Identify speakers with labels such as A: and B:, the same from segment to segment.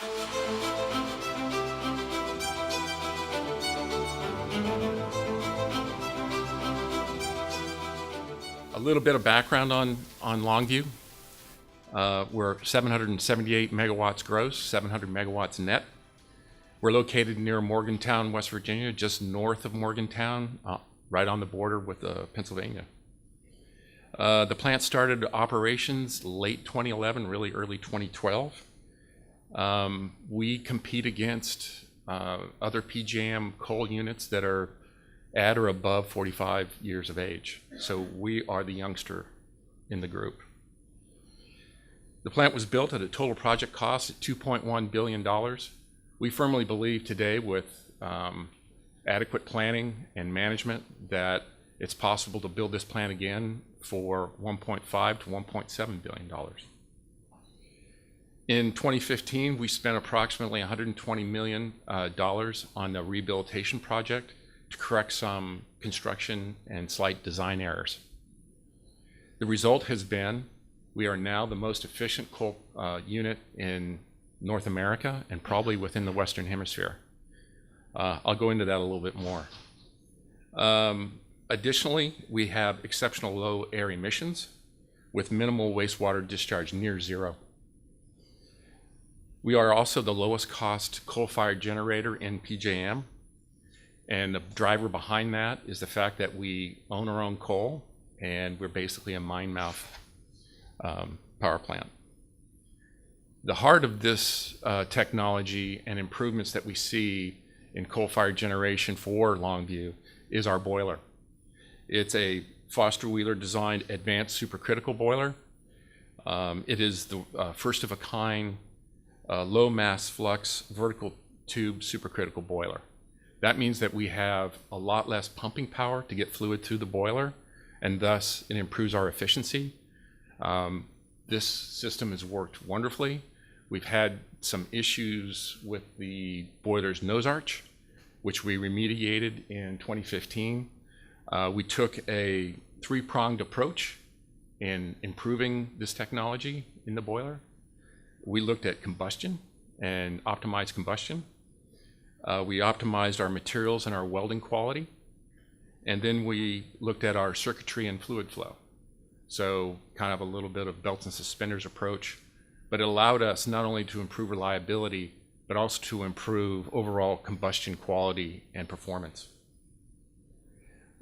A: A little bit of background on Longview. We're 778 megawatts gross, 700 megawatts net. We're located near Morgantown, West Virginia, just north of Morgantown, right on the border with Pennsylvania. The plant started operations late 2011, really early 2012. We compete against other PJM coal units that are at or above 45 years of age. So we are the youngster in the group. The plant was built at a total project cost of $2.1 billion. We firmly believe today with adequate planning and management that it's possible to build this plant again for $1.5 to $1.7 billion. In 2015, we spent approximately $120 million on a rehabilitation project to correct some construction and slight design errors. The result has been we are now the most efficient coal unit in North America and probably within the Western Hemisphere. I'll go into that a little bit more. Additionally, we have exceptional low air emissions with minimal wastewater discharge, near zero. We are also the lowest cost coal-fired generator in PJM. And the driver behind that is the fact that we own our own coal and we're basically a mine mouth power plant. The heart of this technology and improvements that we see in coal-fired generation for Longview is our boiler. It's a Foster Wheeler designed advanced supercritical boiler. It is the first of a kind low mass flux vertical tube supercritical boiler. That means that we have a lot less pumping power to get fluid through the boiler, and thus it improves our efficiency. This system has worked wonderfully. We've had some issues with the boiler's nose arch, which we remediated in 2015. We took a three-pronged approach in improving this technology in the boiler. We looked at combustion and optimized combustion. We optimized our materials and our welding quality. And then we looked at our circuitry and fluid flow. So kind of a little bit of belts and suspenders approach, but it allowed us not only to improve reliability, but also to improve overall combustion quality and performance.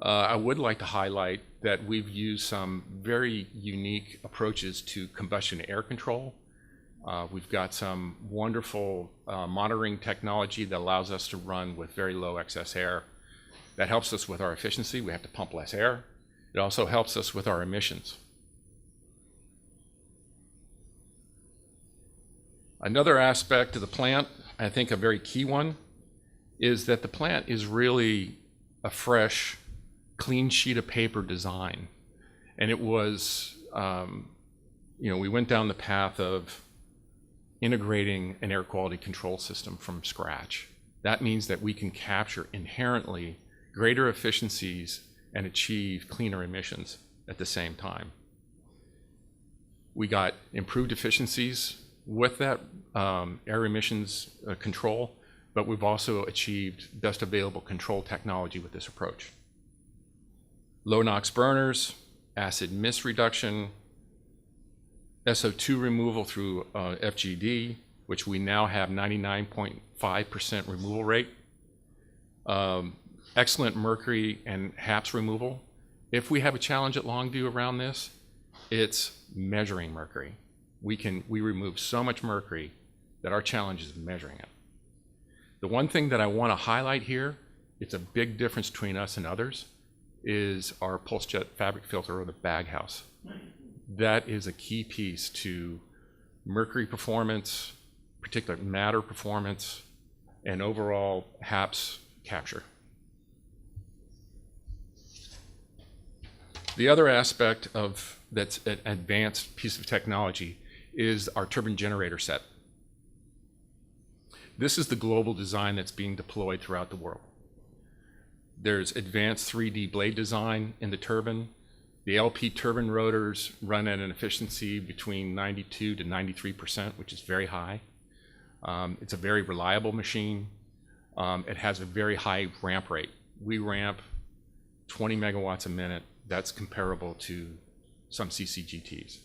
A: I would like to highlight that we've used some very unique approaches to combustion air control. We've got some wonderful monitoring technology that allows us to run with very low excess air. That helps us with our efficiency. We have to pump less air. It also helps us with our emissions. Another aspect of the plant, I think a very key one, is that the plant is really a fresh, clean sheet of paper design. And it was, we went down the path of integrating an air quality control system from scratch. That means that we can capture inherently greater efficiencies and achieve cleaner emissions at the same time. We got improved efficiencies with that air emissions control, but we've also achieved best available control technology with this approach. Low NOx burners, acid mist reduction, SO2 removal through FGD, which we now have 99.5% removal rate. Excellent mercury and HAPS removal. If we have a challenge at Longview around this, it's measuring mercury. We remove so much mercury that our challenge is measuring it. The one thing that I want to highlight here, it's a big difference between us and others, is our pulse jet fabric filter, or the baghouse. That is a key piece to mercury performance, particulate matter performance, and overall HAPS capture. The other aspect of that's an advanced piece of technology is our turbine generator set. This is the global design that's being deployed throughout the world. There's advanced 3D blade design in the turbine. The LP turbine rotors run at an efficiency between 92 to 93%, which is very high. It's a very reliable machine. It has a very high ramp rate. We ramp 20 megawatts a minute. That's comparable to some CCGTs.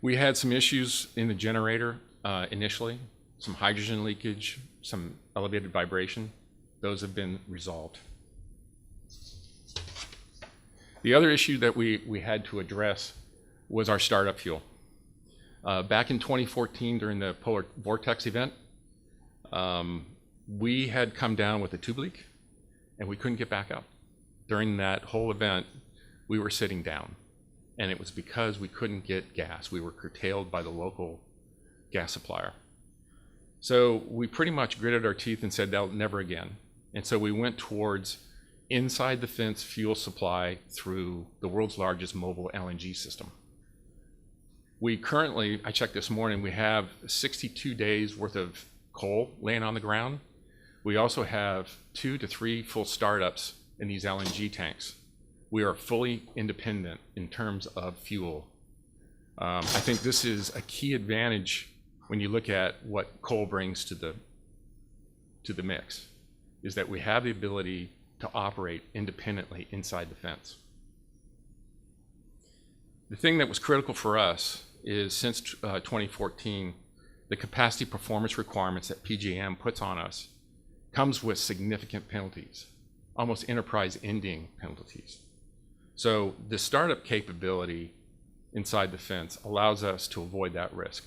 A: We had some issues in the generator initially, some hydrogen leakage, some elevated vibration. Those have been resolved. The other issue that we had to address was our startup fuel. Back in 2014 during the polar vortex event, we had come down with a tube leak and we couldn't get back up. During that whole event, we were sitting down, and it was because we couldn't get gas. We were curtailed by the local gas supplier. So we pretty much gritted our teeth and said, "That'll never again." And so we went towards inside the fence fuel supply through the world's largest mobile LNG system. We currently, I checked this morning, we have 62 days worth of coal laying on the ground. We also have 2 to 3 full startups in these LNG tanks. We are fully independent in terms of fuel. I think this is a key advantage when you look at what coal brings to the mix, is that we have the ability to operate independently inside the fence. The thing that was critical for us is since 2014, the capacity performance requirements that PJM puts on us comes with significant penalties, almost enterprise-ending penalties. So the startup capability inside the fence allows us to avoid that risk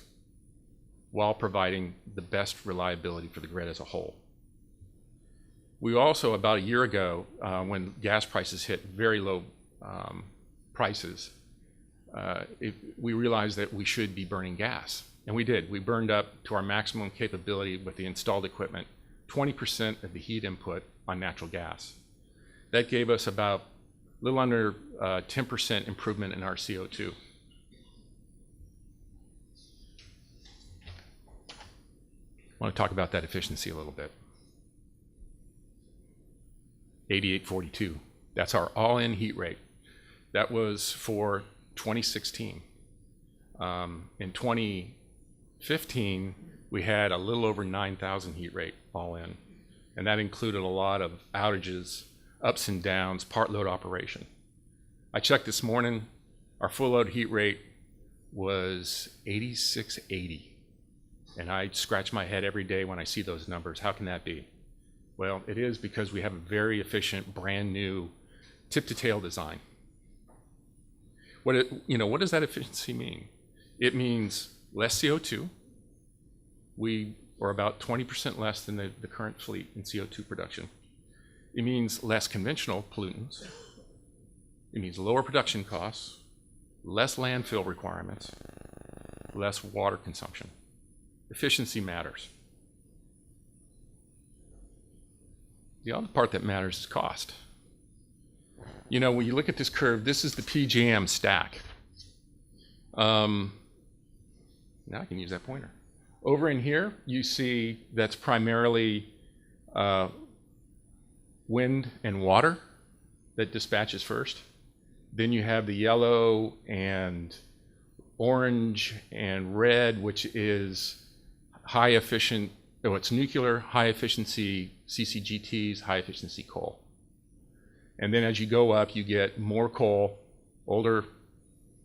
A: while providing the best reliability for the grid as a whole. We also, about a year ago, when gas prices hit very low prices, we realized that we should be burning gas. And we did. We burned up to our maximum capability with the installed equipment, 20% of the heat input on natural gas. That gave us about a little under 10% improvement in our CO2. I want to talk about that efficiency a little bit. 8842, that's our all-in heat rate. That was for 2016. In 2015, we had a little over 9,000 heat rate all in, and that included a lot of outages, ups and downs, part load operation. I checked this morning, our full load heat rate was 8680, and I scratch my head every day when I see those numbers. How can that be? Well, it is because we have a very efficient, brand new tip-to-tail design. What does that efficiency mean? It means less CO2. We are about 20% less than the current fleet in CO2 production. It means less conventional pollutants. It means lower production costs, less landfill requirements, less water consumption. Efficiency matters. The other part that matters is cost. You know, when you look at this curve, this is the PJM stack. Now I can use that pointer. Over in here, you see that's primarily wind and water that dispatches first. Then you have the yellow and orange and red, which is high efficient, it's nuclear, high efficiency CCGTs, high efficiency coal. And then as you go up, you get more coal, older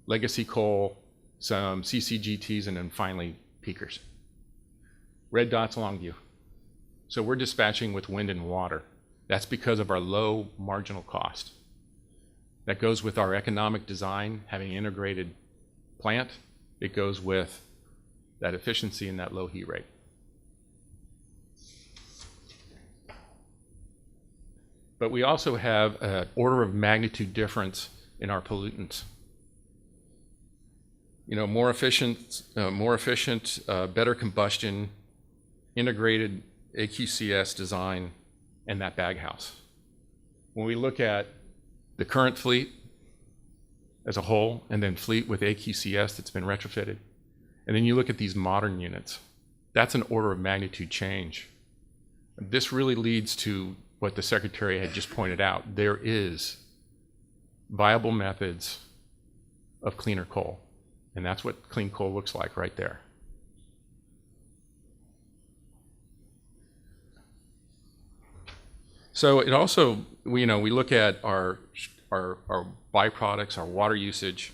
A: legacy coal, some CCGTs, and then finally peakers. Red dots, Longview. So we're dispatching with wind and water. That's because of our low marginal cost. That goes with our economic design, having an integrated plant. It goes with that efficiency and that low heat rate. But we also have an order of magnitude difference in our pollutants. You know, more efficient, better combustion, integrated AQCS design, and that baghouse. When we look at the current fleet as a whole, and then fleet with AQCS that's been retrofitted, and then you look at these modern units, that's an order of magnitude change. This really leads to what the Secretary had just pointed out. There is viable methods of cleaner coal, and that's what clean coal looks like right there. So it also, we look at our byproducts, our water usage.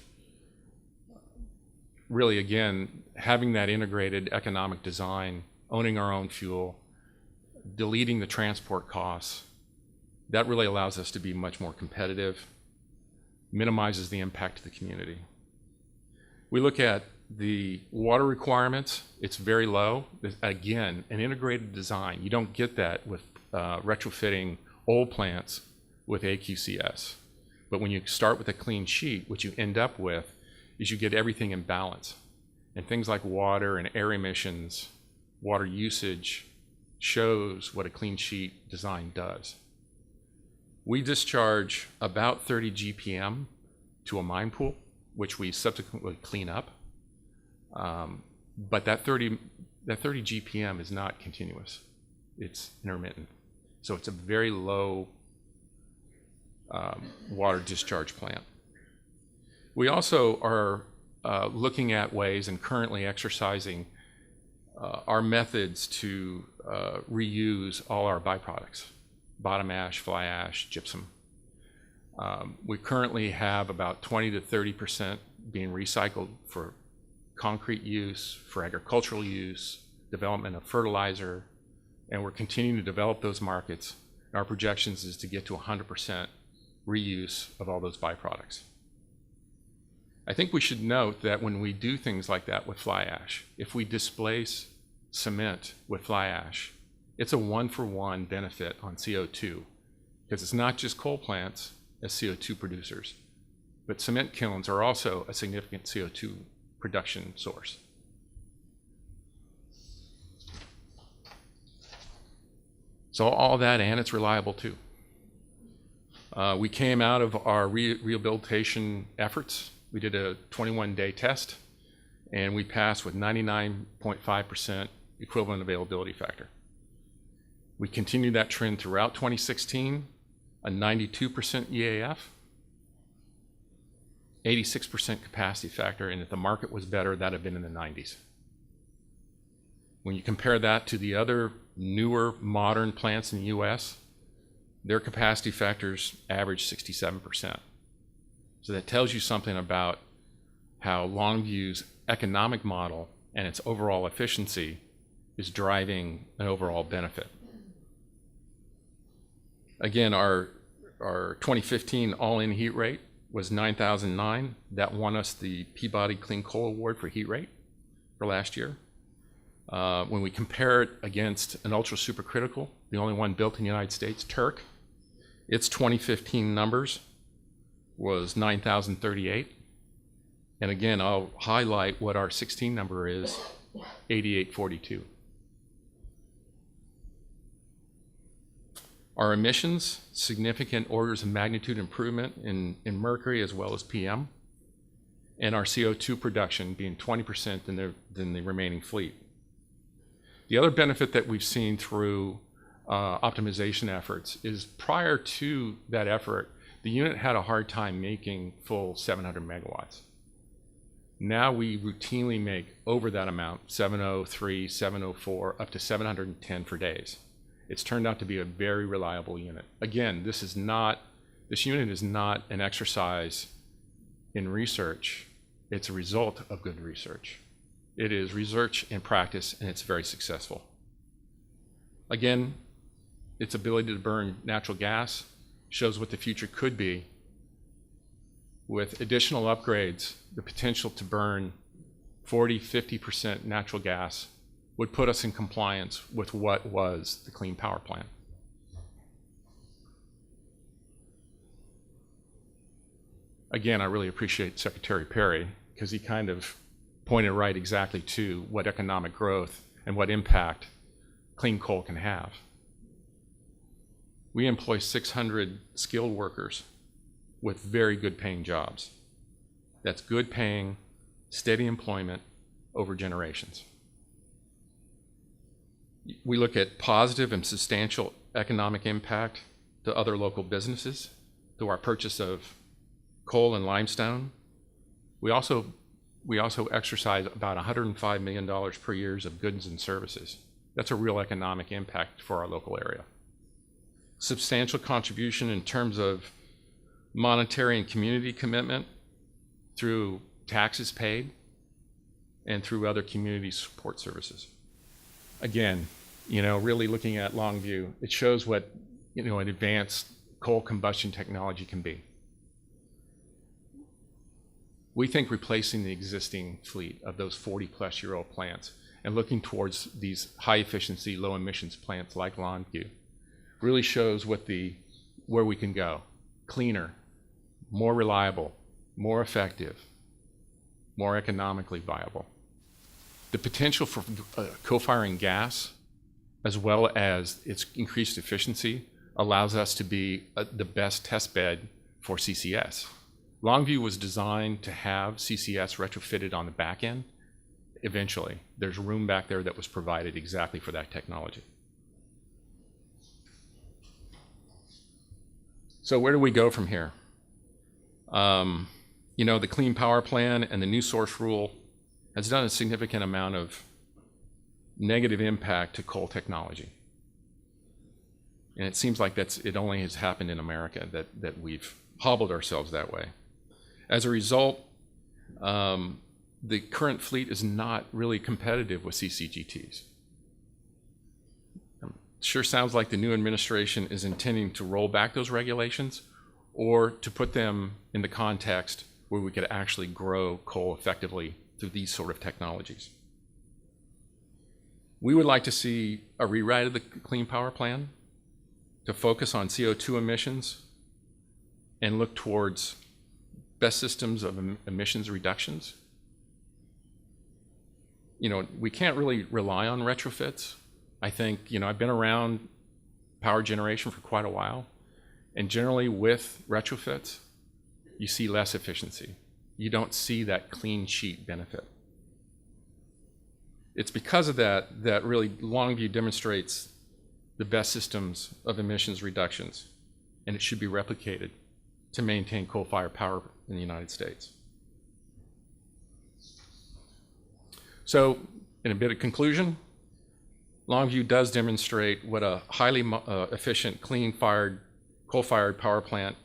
A: Really, again, having that integrated economic design, owning our own fuel, deleting the transport costs, that really allows us to be much more competitive, minimizes the impact to the community. We look at the water requirements, it's very low. Again, an integrated design. You don't get that with retrofitting old plants with AQCS. But when you start with a clean sheet, what you end up with is you get everything in balance. And things like water and air emissions, water usage, shows what a clean sheet design does. We discharge about 30 GPM to a mine pool, which we subsequently clean up. But that 30 GPM is not continuous. It's intermittent. So it's a very low water discharge plant. We also are looking at ways and currently exercising our methods to reuse all our byproducts: bottom ash, fly ash, gypsum. We currently have about 20 to 30% being recycled for concrete use, for agricultural use, development of fertilizer, and we're continuing to develop those markets. Our projections is to get to 100% reuse of all those byproducts. I think we should note that when we do things like that with fly ash, if we displace cement with fly ash, it's a one-for-one benefit on CO2, because it's not just coal plants as CO2 producers, but cement kilns are also a significant CO2 production source. So all that, and it's reliable too. We came out of our rehabilitation efforts. We did a 21-day test, and we passed with 99.5% equivalent availability factor. We continued that trend throughout 2016, a 92% EAF, 86% capacity factor, and if the market was better, that'd have been in the 90s. When you compare that to the other newer modern plants in the US, their capacity factors average 67%. So that tells you something about how Longview's economic model and its overall efficiency is driving an overall benefit. Again, our 2015 all-in heat rate was 9,009. That won us the Peabody Clean Coal Award for heat rate for last year. When we compare it against an ultra supercritical, the only one built in the United States, Turk, its 2015 numbers was 9,038. And again, I'll highlight what our 16 number is, 8842. Our emissions, significant orders of magnitude improvement in mercury as well as PM, and our CO2 production being 20% than the remaining fleet. The other benefit that we've seen through optimization efforts is prior to that effort, the unit had a hard time making full 700 megawatts. Now we routinely make over that amount, 703, 704, up to 710 for days. It's turned out to be a very reliable unit. Again, this unit is not an exercise in research. It's a result of good research. It is research in practice, and it's very successful. Again, its ability to burn natural gas shows what the future could be. With additional upgrades, the potential to burn 40, 50% natural gas would put us in compliance with what was the Clean Power Plan. Again, I really appreciate Secretary Perry, because he kind of pointed right exactly to what economic growth and what impact clean coal can have. We employ 600 skilled workers with very good paying jobs. That's good paying, steady employment over generations. We look at positive and substantial economic impact to other local businesses through our purchase of coal and limestone. We also exercise about $105 million per year of goods and services. That's a real economic impact for our local area. substantial contribution in terms of monetary and community commitment through taxes paid and through other community support services. Again, really looking at Longview, it shows what, an advanced coal combustion technology can be. We think replacing the existing fleet of those 40-plus-year-old plants and looking towards these high-efficiency, low-emissions plants like Longview really shows where we can go. Cleaner, more reliable, more effective, more economically viable. The potential for co-firing gas, as well as its increased efficiency, allows us to be the best test bed for CCS. Longview was designed to have CCS retrofitted on the back end. Eventually, there's room back there that was provided exactly for that technology. So where do we go from here? The Clean Power Plan and the new source rule has done a significant amount of negative impact to coal technology. And it seems like it only has happened in America that we've hobbled ourselves that way. As a result, the current fleet is not really competitive with CCGTs. It sure sounds like the new administration is intending to roll back those regulations or to put them in the context where we could actually grow coal effectively through these sort of technologies. We would like to see a rewrite of the Clean Power Plan to focus on CO2 emissions and look towards best systems of emissions reductions. We can't really rely on retrofits. I think, I've been around power generation for quite a while, and generally with retrofits, you see less efficiency. You don't see that clean sheet benefit. It's because of that really Longview demonstrates the best systems of emissions reductions, and it should be replicated to maintain coal-fired power in the United States. So, in a bit of conclusion, Longview does demonstrate what a highly efficient, clean-fired, coal-fired power plant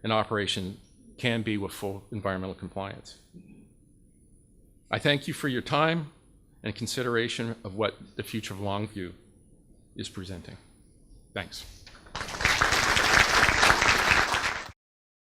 A: in operation can be with full environmental compliance. I thank you for your time and consideration of what the future of Longview is presenting. Thanks.